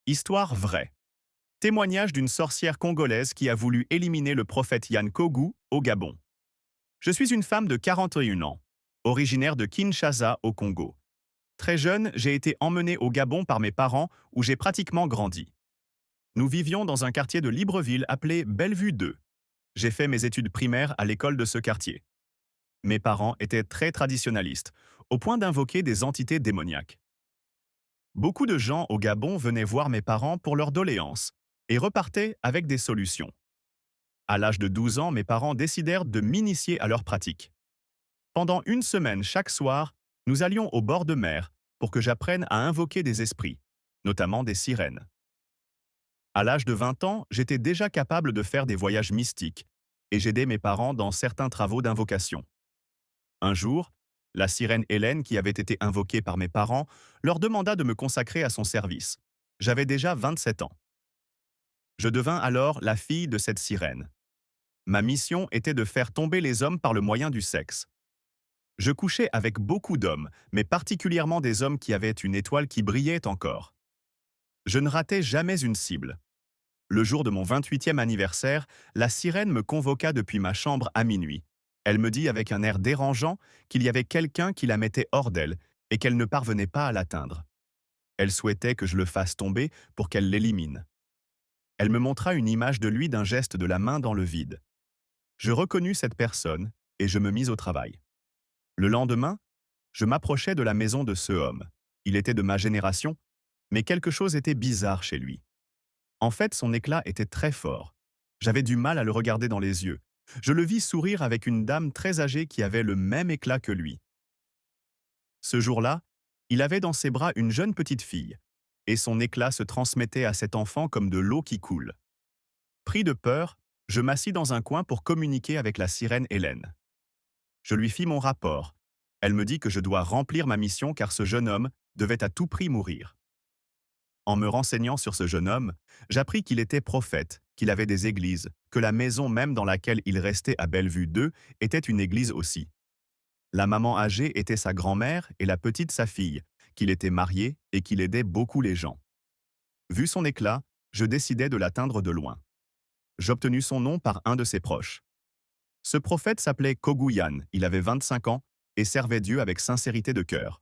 Histoire vraie. Témoignage d'une sorcière congolaise qui a voulu éliminer le prophète Yann Kogu au Gabon. Je suis une femme de 41 ans, originaire de Kinshasa au Congo. Très jeune, j'ai été emmenée au Gabon par mes parents où j'ai pratiquement grandi. Nous vivions dans un quartier de Libreville appelé Bellevue 2. J'ai fait mes études primaires à l'école de ce quartier. Mes parents étaient très traditionnalistes, au point d'invoquer des entités démoniaques. Beaucoup de gens au Gabon venaient voir mes parents pour leurs doléances et repartaient avec des solutions. À l'âge de 12 ans, mes parents décidèrent de m'initier à leurs pratiques. Pendant une semaine chaque soir, nous allions au bord de mer pour que j'apprenne à invoquer des esprits, notamment des sirènes. À l'âge de 20 ans, j'étais déjà capable de faire des voyages mystiques et j'aidais mes parents dans certains travaux d'invocation. Un jour, la sirène Hélène, qui avait été invoquée par mes parents, leur demanda de me consacrer à son service. J'avais déjà 27 ans. Je devins alors la fille de cette sirène. Ma mission était de faire tomber les hommes par le moyen du sexe. Je couchais avec beaucoup d'hommes, mais particulièrement des hommes qui avaient une étoile qui brillait encore. Je ne ratais jamais une cible. Le jour de mon 28e anniversaire, la sirène me convoqua depuis ma chambre à minuit. Elle me dit avec un air dérangeant qu'il y avait quelqu'un qui la mettait hors d'elle et qu'elle ne parvenait pas à l'atteindre. Elle souhaitait que je le fasse tomber pour qu'elle l'élimine. Elle me montra une image de lui d'un geste de la main dans le vide. Je reconnus cette personne et je me mis au travail. Le lendemain, je m'approchais de la maison de ce homme. Il était de ma génération, mais quelque chose était bizarre chez lui. En fait, son éclat était très fort. J'avais du mal à le regarder dans les yeux. Je le vis sourire avec une dame très âgée qui avait le même éclat que lui. Ce jour-là, il avait dans ses bras une jeune petite fille, et son éclat se transmettait à cet enfant comme de l'eau qui coule. Pris de peur, je m'assis dans un coin pour communiquer avec la sirène Hélène. Je lui fis mon rapport. Elle me dit que je dois remplir ma mission car ce jeune homme devait à tout prix mourir. En me renseignant sur ce jeune homme, j'appris qu'il était prophète, qu'il avait des églises, que la maison même dans laquelle il restait à Bellevue 2 était une église aussi. La maman âgée était sa grand-mère et la petite sa fille, qu'il était marié et qu'il aidait beaucoup les gens. Vu son éclat, je décidai de l'atteindre de loin. J'obtenus son nom par un de ses proches. Ce prophète s'appelait Koguyan, il avait 25 ans et servait Dieu avec sincérité de cœur.